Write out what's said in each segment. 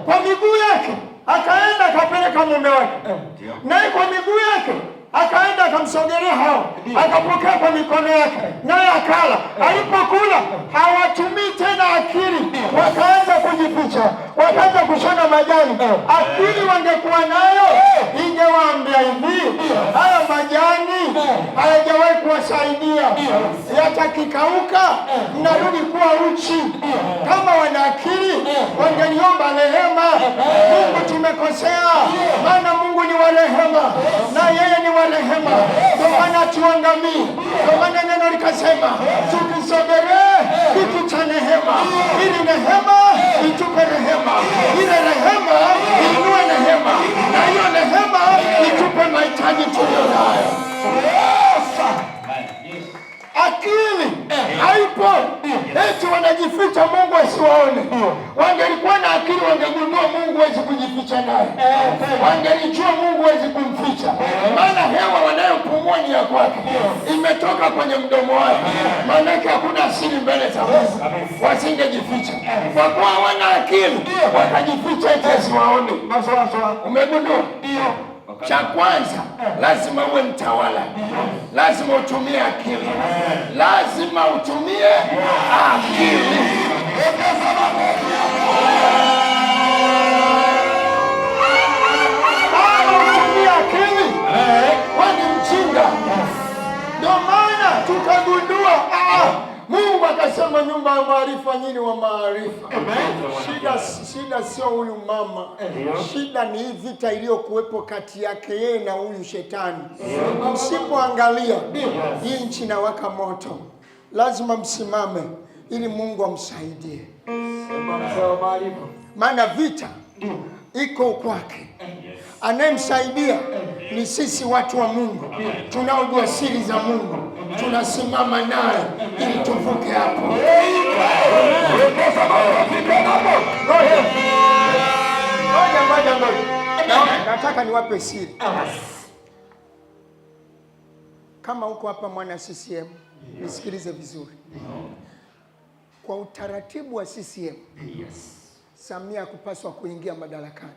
kwa miguu yake akaenda akapeleka mume wake, naye kwa miguu yake akaenda akamsogelea hao, akapokea kwa mikono yake, naye akala. Alipokula hawatumii tena akili, wakaanza kujificha, wakaanza kushona majani. Akili wangekuwa nayo ingewaambia hivi, haya majani hayajawahi kuwasaidia, yatakikauka, mnarudi kuwa uchi. Kama wana akili wangeniomba rehema. Mungu, tumekosea, maana Mungu ni wa rehema na yeye ni wa rehema, ndio maana tuangamii. Ndio maana neno likasema tukisogelee kitu cha rehema, ili rehema itupe rehema, ile rehema inue rehema, na hiyo rehema itupe mahitaji tuliyonayo. Akili haipo, eti wanajificha Mungu asiwaone. Wangelikuwa na akili wangegundua Mungu hawezi kujificha naye, wangelijua Mungu hawezi kumficha, maana hewa wanayopumua ni ya kwake, imetoka kwenye mdomo wake. Maana yake hakuna siri mbele za Mungu, wasingejificha. Kwa kuwa hawana akili wakajificha eti asiwaone. Umegundua? Cha kwanza, lazima uwe mtawala, lazima utumie akili, lazima utumie akili. Kama utumie akili, kwani mjinga. Ndio maana tukagundua Mungu akasema nyumba ya maarifa, nyinyi wa maarifa. Shida sio huyu mama, shida ni hii vita iliyokuwepo kati yake yeye na huyu shetani. Msipoangalia hii nchi inawaka moto, lazima msimame ili Mungu amsaidie, maana vita iko kwake. Anayemsaidia ni sisi watu wa Mungu tunaojua siri za Mungu, tunasimama naye ili tuvuke hapo. Nataka niwape siri. Kama uko hapa mwana CCM, nisikilize vizuri. Kwa utaratibu wa CCM, Samia kupaswa kuingia madarakani.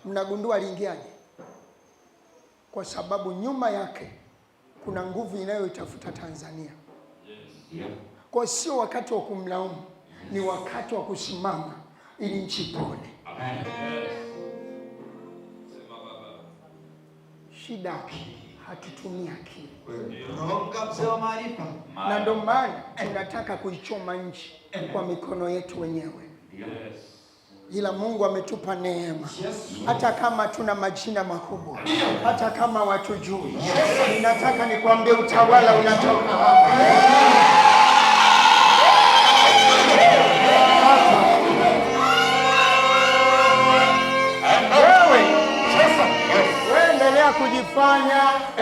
Mnagundua aliingiaje? Kwa sababu nyuma yake kuna nguvu inayoitafuta Tanzania. Kwa sio wakati wa kumlaumu, ni wakati wa kusimama ili nchi ipone. Shida hatutumii akili, na ndio maana tunataka kuichoma nchi kwa mikono yetu wenyewe. Ila Mungu ametupa neema, hata kama tuna majina makubwa, hata kama watu juu. Ninataka nikwambie utawala unatoka hapa. Wewe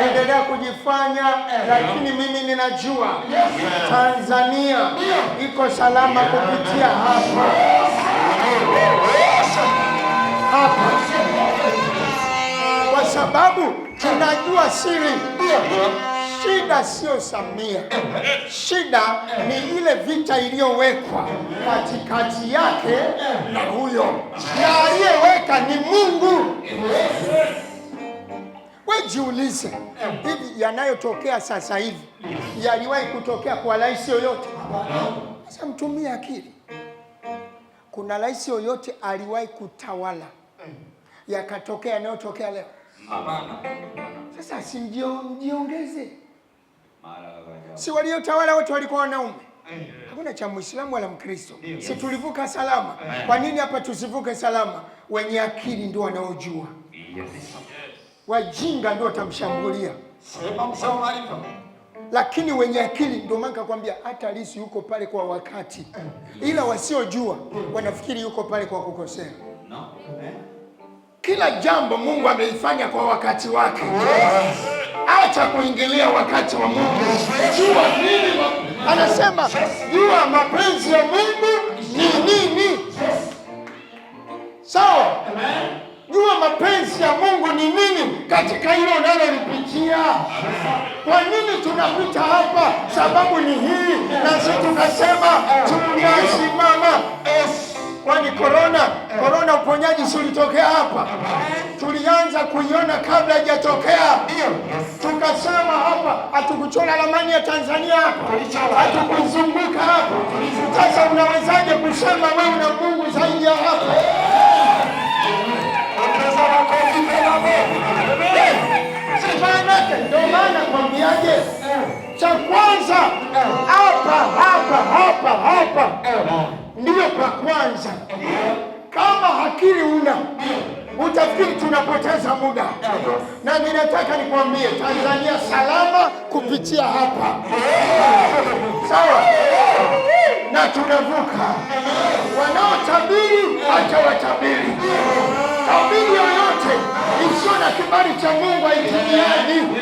endelea kujifanya, lakini mimi ninajua Tanzania iko salama kupitia hapa. Kwa sababu tunajua siri. Shida sio Samia, shida ni ile vita iliyowekwa katikati yake na huyo, na aliyeweka ni Mungu. Wewe jiulize, hivi yanayotokea sasa hivi yaliwahi kutokea kwa rais yoyote? Sasa mtumie akili. Kuna rais yoyote aliwahi kutawala yakatokea yanayotokea leo? Hapana. Sasa si mjiongeze. Si waliotawala wote walikuwa wanaume? Hakuna cha Muislamu wala Mkristo. Si tulivuka salama? Kwa nini hapa tusivuke salama? Wenye akili ndio wanaojua. Wajinga ndio watamshambulia. Lakini wenye akili, ndio maana nakwambia hata Lissu yuko pale kwa wakati, ila wasiojua wanafikiri yuko pale kwa kukosea. Kila jambo Mungu ameifanya kwa wakati wake. Acha kuingilia wakati wa Mungu. Jua nini? Anasema jua mapenzi ya Mungu ni nini. Sawa? Jua mapenzi ya Mungu ni nini katika hilo unalolipitia. Kwa nini tunapita hapa? Sababu ni hii, na sisi tukasema tunasimama. Kwani korona uponyaji si ulitokea hapa? Tulianza kuiona kabla haijatokea. Tukasema hapa hatukuchora ramani ya Tanzania hapa, hatukuzunguka hapa. Sasa unawezaje kusema wewe una Mungu zaidi ya hapa? Ndio maana kwambiaje, cha kwanza hapa ndiyo kwa kwanza. Kama akili utafikiri tunapoteza muda, na ninataka nikwambie Tanzania salama kupitia hapa, sawa? Na tunavuka. Wanaotabiri acha watabiri. Tabiri yoyote isiyo na kibali cha Mungu haitimiani.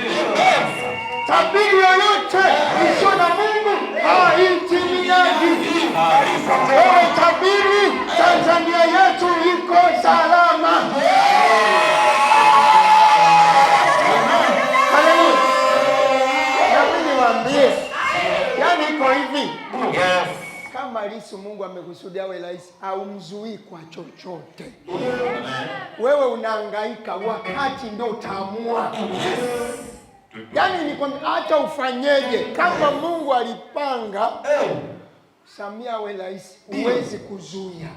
Tabiri yoyote isiyo na Mungu haitimiani. Wewe tabiri, Tanzania yetu iko salama. Haleluya. Nabii niwaambie, yani iko hivi. Kama Lissu Mungu amekusudia awe rais, haumzuii kwa chochote. Wewe unahangaika, wakati ndio utaamua. Yani ni kwamba hata ufanyeje, kama Mungu alipanga Samia awe rais, huwezi kuzuia.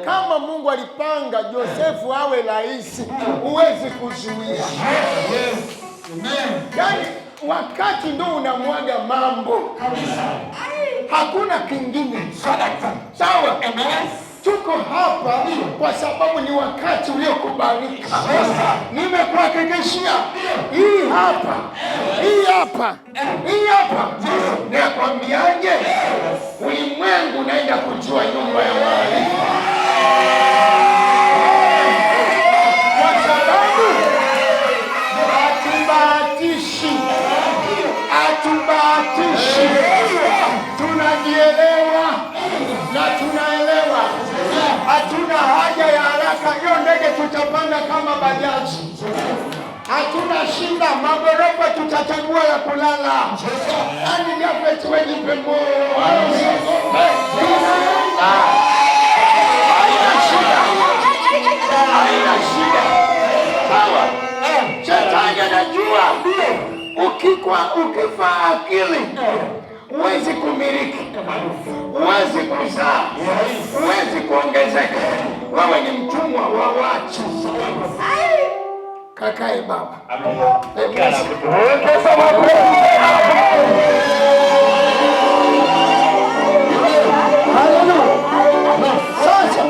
Kama Mungu alipanga Josefu awe rais, huwezi kuzuia. Yani wakati ndio unamwaga mambo, hakuna kingine. Sawa? Tuko hapa kwa sababu ni wakati uliokubalika. Nimekuhakikishia hii hapa. Nakwambiaje, ulimwengu unaenda kujua nyumba ya maarifa, kwa sababu hatubahatishi, tunajielewa na tunaelewa. Hatuna haja ya haraka. Hiyo ndege tutapanda kama bajaji, hatuna shida. Magorofa tutachagua ya kulala. Ani jape tuwejipe moyo, haina shida. Sawa? Shetani anajua ukifa akili huwezi kumiliki, huwezi kuzaa, huwezi kuongezeka. Wewe ni mtumwa wa watu. Kakae baba. Sasa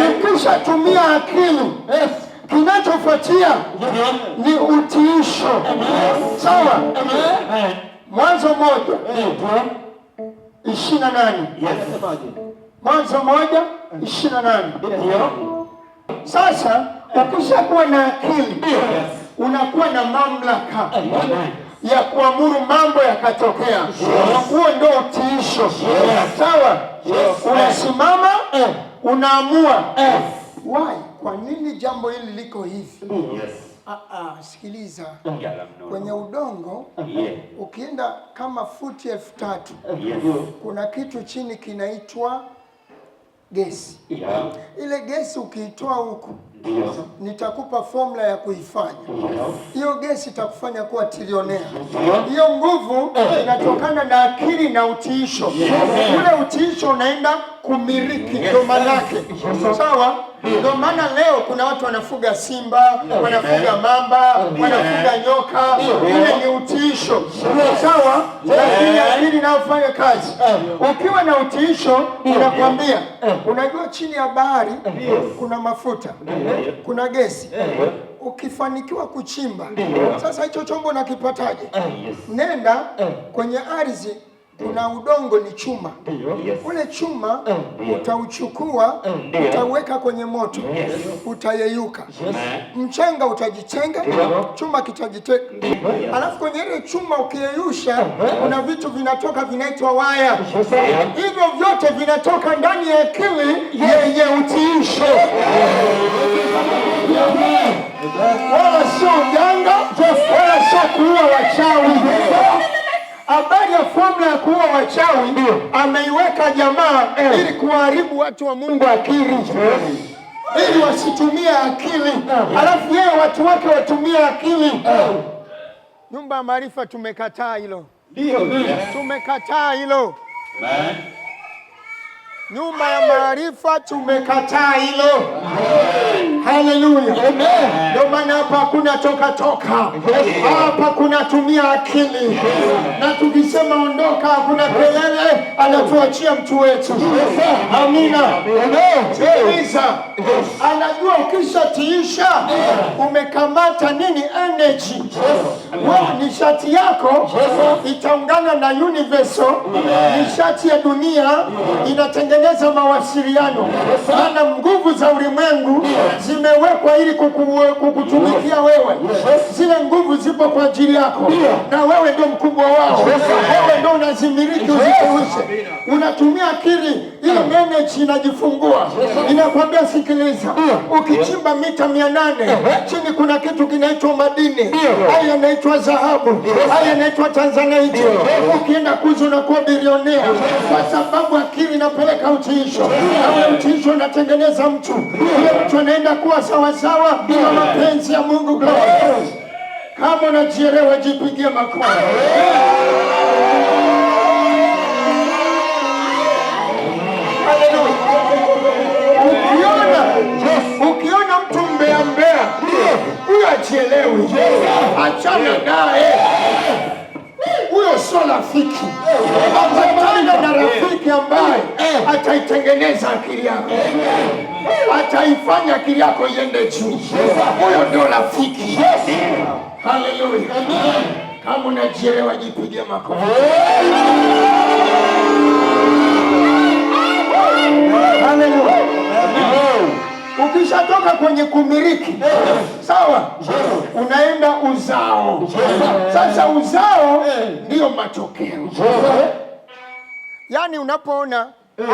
ukisha tumia akili, kinachofuatia ni utiisho. Sawa? Mwanzo 1:28. Mwanzo 1:28. Sasa ukishakuwa na akili, unakuwa na mamlaka ya kuamuru mambo yakatokea. Huo ndio utiisho. Sawa? Unasimama, unaamua. Why? Kwa nini jambo hili liko hivi? Sikiliza. Kwenye udongo ukienda kama futi 3000, kuna kitu chini kinaitwa gesi. Ile gesi ukiitoa huku, nitakupa formula ya kuifanya. Hiyo gesi itakufanya kuwa trilionea. Hiyo nguvu inatokana na akili na utiisho. Ule utiisho unaenda kumiliki, ndio manake. Sawa? Ndio maana leo kuna watu wanafuga simba, wanafuga mamba, wanafuga nyoka. Ile ni utiisho. Sawa? Lakini akili inayofanya kazi. Ukiwa na utiisho, unakwambia, unajua chini ya bahari kuna mafuta, kuna gesi. Ukifanikiwa kuchimba, sasa hicho chombo nakipataje? Nenda kwenye ardhi, kuna udongo ni chuma. Ule chuma utauchukua, utaweka kwenye moto, utayeyuka. Mchanga utajitenga, chuma kitajitenga. Alafu kwenye ile chuma ukiyeyusha, kuna vitu vinatoka vinaitwa waya. Hivyo vyote vinatoka ndani ya akili yenye utiisho. Wala sio uganga, wala sio kuua wachawi. Habari ya formula ya kuua wachawi ameiweka jamaa ili kuharibu watu wa Mungu akili, ili wasitumie akili, alafu yeye watu wake watumie akili. Nyumba ya Maarifa tumekataa hilo. Tumekataa hilo. Nyumba ya Maarifa tumekataa hilo. Haleluya. Ndio maana hapa hakuna toka. Hapa kuna tumia akili. Na tukisema ondoka hakuna kelele, anatuachia mtu wetu. Amina. Sikiliza. Anajua ukishatiisha umekamata nini energy. Nishati yako itaungana na universal. Nishati ya dunia inatengeneza mawasiliano. Maana nguvu za ulimwengu zimewekwa ili kukutumikia wewe. Zile nguvu zipo kwa ajili yako. Na wewe ndio mkubwa wao. Wewe ndio unazimiliki uzikuishe. Unatumia akili, ile energy inajifungua. Inakwambia sikiliza, ukichimba mita 800 chini kuna kitu kinaitwa madini. Haya yanaitwa dhahabu. Haya yanaitwa Tanzanite. Ukienda kuzo unakuwa bilionea kwa sababu akili inapeleka utiisho. Na utiisho unatengeneza mtu. Yule mtu anaenda kuwa sawa sawa na mapenzi ya Mungu. Kama unajielewa jipigie makofi. Ukiona mtu mbea huyo ajielewi, achana naye. Huyo sio rafiki. Apatana na rafiki ambaye ataitengeneza akili yako, ataifanya akili yako iende juu. Huyo ndio rafiki. Haleluya. Kama unajielewa jipigie makofi. Haleluya. Ukishatoka kwenye kumiliki, sawa, unaenda uzao. Sasa uzao ndio matokeo. Yaani unapoona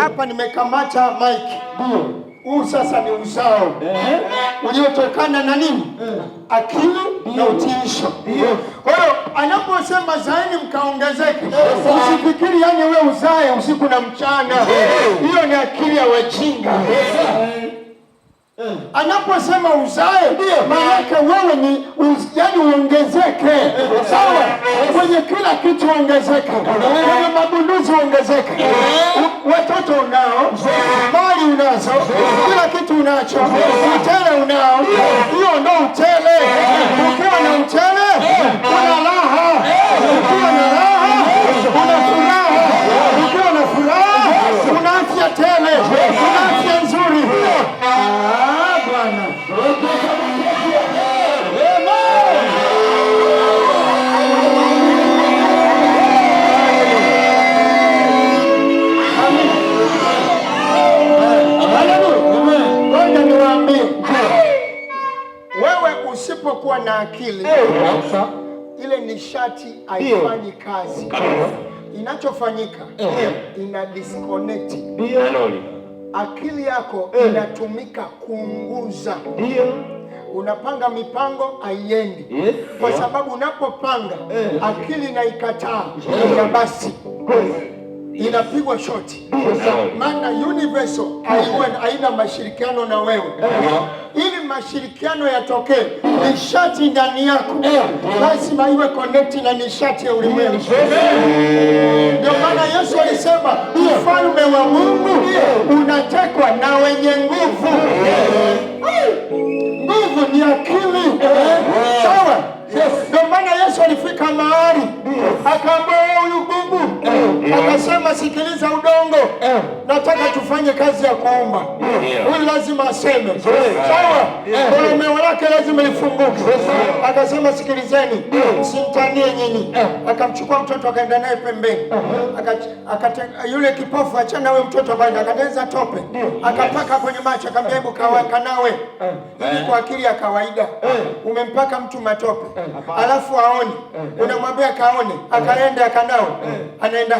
hapa nimekamata mic, huu sasa ni uzao uliotokana na nini? Akili na utiisho. Kwa hiyo anaposema zaeni mkaongezeke, usifikiri yani wewe uzae usiku na mchana. Hiyo ni akili ya wajinga. Anaposema uzae, maana wewe ni yani uongezeke. Sawa? Kwenye kila kitu ongezeke. Kwenye magunduzi ongezeke. Watoto unao, mali unazo, kila kitu unacho, utele unao. Hiyo ndio utele. Ukiwa na utele, una raha. Ukiwa na raha, una furaha. Ukiwa na furaha, una afya tele. Una afya nzuri. Wewe usipokuwa na akili, ile nishati haifanyi kazi. Inachofanyika ina disconnect. Akili yako inatumika kuunguza. Unapanga mipango haiendi. Kwa sababu unapopanga akili na ikataa, na basi inapigwa shoti. Maana universal haina mashirikiano na wewe. Ili mashirikiano yatokee, nishati ndani yako lazima iwe connect na nishati ya ulimwengu. Ndio maana Yesu alisema ufalme wa Mungu unatekwa na wenye nguvu. Nguvu ni akili. Sawa? Ndio maana Yesu alifika mahali akaambia huyu Mungu, akasema sikiliza udongo, nataka tufanye kazi ya kuumba. Huyu lazima aseme. Sawa? Kolomeo lake lazima lifunguke. Akasema sikilizeni, msimtanie nyinyi. Akamchukua mtoto akaenda naye pembeni. Yule kipofu achana wewe mtoto bwana, akatengeneza tope. Akapaka kwenye macho, akamwambia hebu kawaka nawe. Ili kwa akili ya kawaida umempaka mtu matope, alafu aone, unamwambia kaone, akaenda akanawe, anaenda